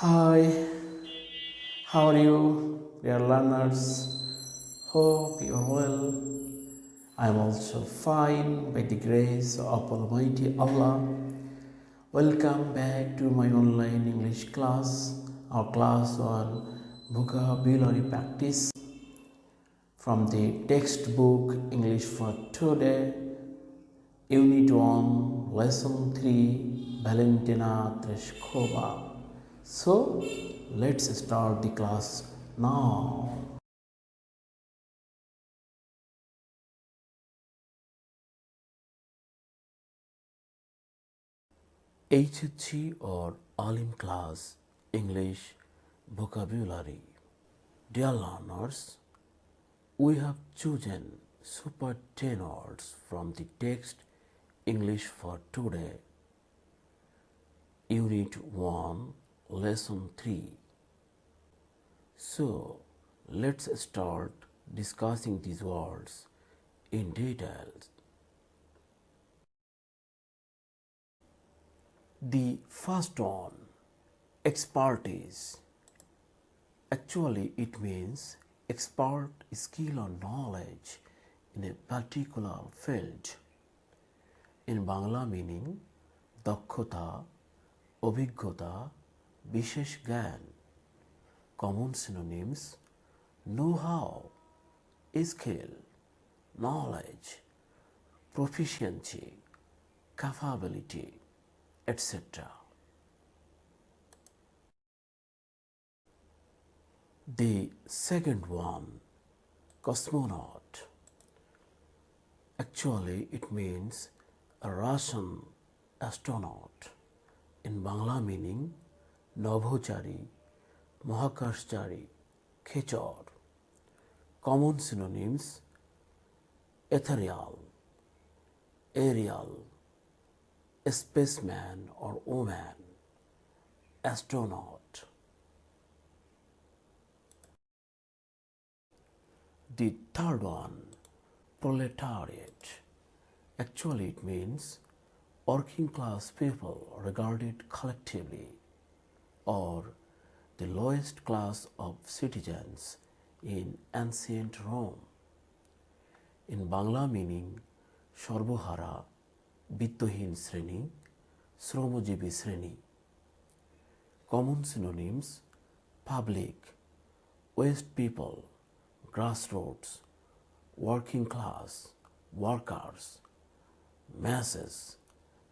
Hi, how are you, dear learners? Hope you are well. I am also fine by the grace of Almighty Allah. Welcome back to my online English class, our class on vocabulary practice from the textbook English for Today, Unit 1, Lesson 3, Valentina Tereshkova. So, let's start the class now. H.S.C or All-in Class English Vocabulary. Dear learners, we have chosen super 10 words from the text English for Today, Unit 1, Lesson 3. So, let's start discussing these words in detail. The first one, expertise. Actually, it means expert skill or knowledge in a particular field. In Bangla meaning, দক্ষতা, অভিজ্ঞতা, বিশেষ জ্ঞান. Common synonyms, know-how, skill, knowledge, proficiency, capability, etc. The second one, cosmonaut. Actually, it means a Russian astronaut. In Bangla meaning, নভোচারী, মহাকাশচারী, খেচর. Common synonyms, ethereal, aerial, spaceman or woman, astronaut. The third one, proletariat. Actually, it means working class people regarded collectively or the lowest class of citizens in ancient Rome. In Bangla meaning, সর্বহারা, বিত্তহীন শ্রেণী, শ্রমজীবী শ্রেণী. Common synonyms, public, waste people, grassroots, working class, workers, masses,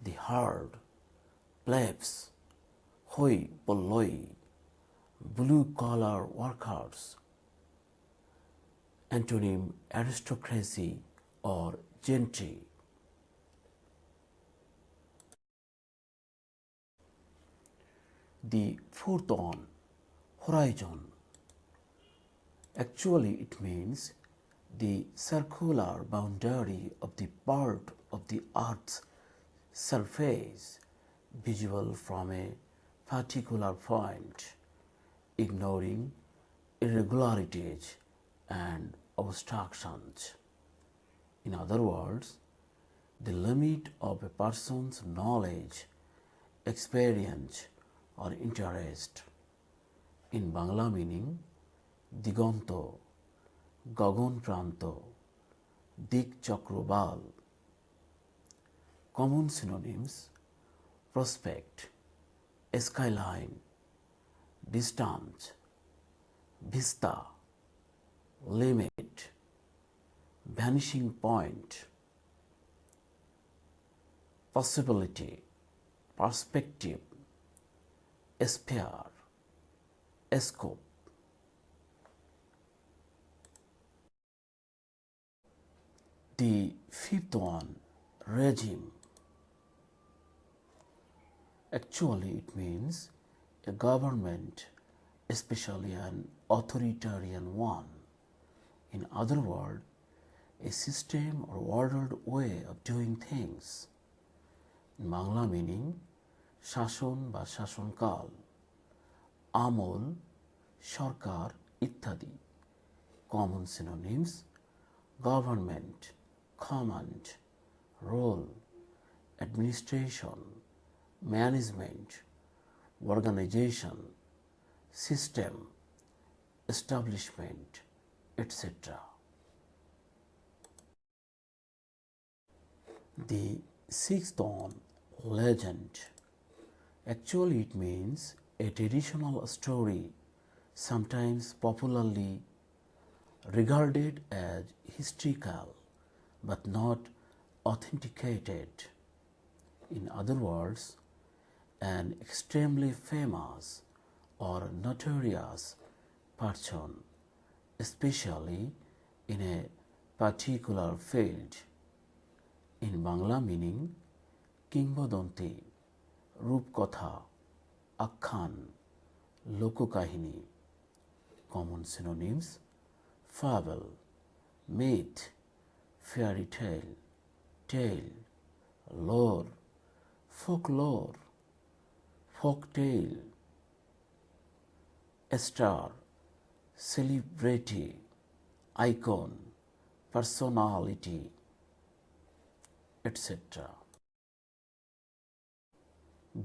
the herd, plebs, hoi polloi, blue collar workers. Antonym, aristocracy or gentry. The fourth one, horizon. Actually, it means the circular boundary of the part of the earth's surface visible from a particular point, ignoring irregularities and obstructions. In other words, the limit of a person's knowledge, experience or interest. In Bangla meaning, দিগন্ত, গগন প্রান্ত, দিক চক্রবাল. Common synonyms, prospect, skyline, distance, vista, limit, vanishing point, possibility, perspective, sphere, scope. The fifth one, regime. Actually, it means a government, especially an authoritarian one. In other words, a system or ordered way of doing things. In Bangla meaning, শাসন বা শাসনকাল, আমল, সরকার ইত্যাদি. Common synonyms, government, command, role, administration, management, organization, system, establishment, etc. The sixth one, legend. Actually, it means a traditional story, sometimes popularly regarded as historical but not authenticated. In other words, an extremely famous or notorious person, especially in a particular field. In Bangla meaning কিংবদন্তি, রূপকথা, আখ্যান, লোককাহিনী. Common synonyms: fable, myth, fairy tale, tale, lore, folklore, folk tale. Star, celebrity, icon, personality, etc.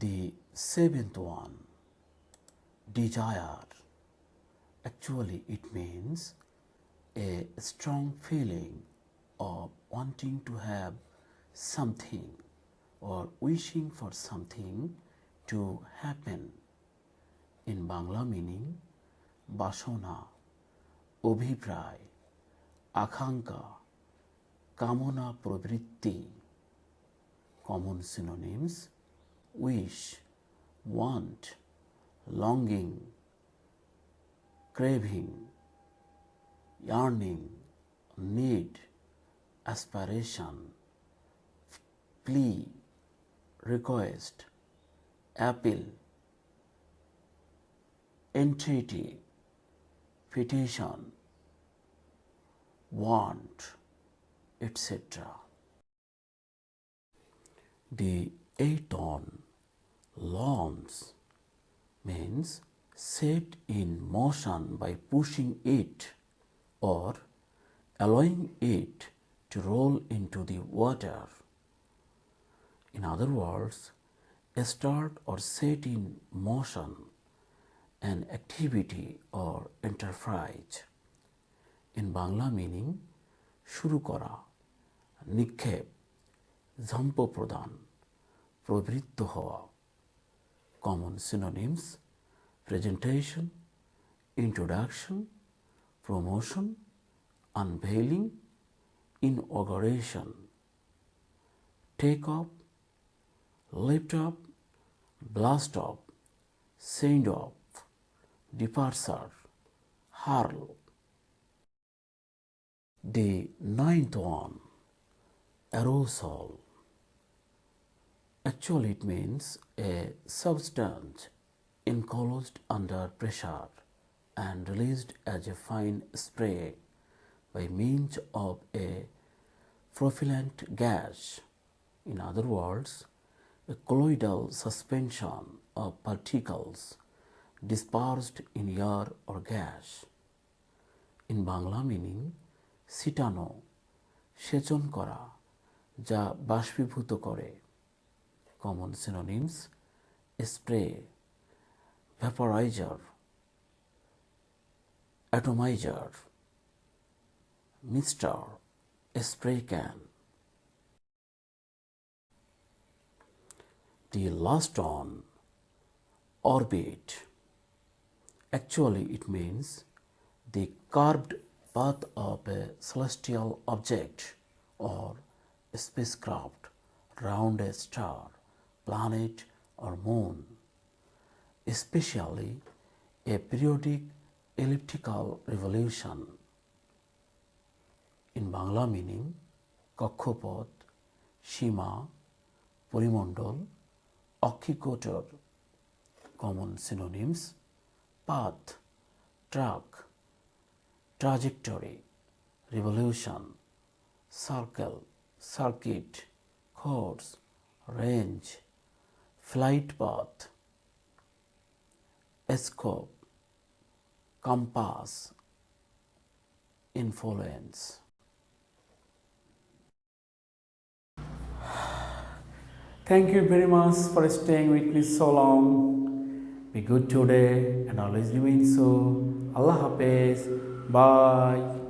The seventh one, desire. Actually, it means a strong feeling of wanting to have something or wishing for something to happen. In Bangla meaning বাসনা, অভিপ্রায়, আকাঙ্ক্ষা, কামনা প্রবৃত্তি. Common synonyms: wish, want, longing, craving, yearning, need, aspiration, plea, request, appeal, entreaty, petition, want, etc. The eighth one, launch, means set in motion by pushing it or allowing it to roll into the water. In other words, start or set in motion an activity or enterprise. In Bangla meaning শুরু করা, নিক্ষেপ, ঝম্প প্রদান, প্রবৃত্ত হওয়া. Common synonyms: presentation, introduction, promotion, unveiling, inauguration. Take off, lift up, blast off, send off, departure, hurl. The ninth one, aerosol. Actually, it means a substance enclosed under pressure and released as a fine spray by means of a propellant gas. In other words, a colloidal suspension of particles dispersed in air or gas. In Bangla meaning ছিটানো, সেচন করা, যা বাষ্পীভূত করে. Common synonyms: spray, vaporizer, atomizer, mister, spray can. The last one, orbit. Actually, it means the curved path of a celestial object or spacecraft round a star, planet, or moon, especially a periodic elliptical revolution. In Bangla meaning কক্ষপথ, সীমা, পরিমণ্ডল, অক্ষিকোটর. Common synonyms: path, track, trajectory, revolution, circle, circuit, course, range, flight path, scope, compass, influence. Thank you very much for staying with me so long. Be good today and always remain so. Allah Hafiz. Bye.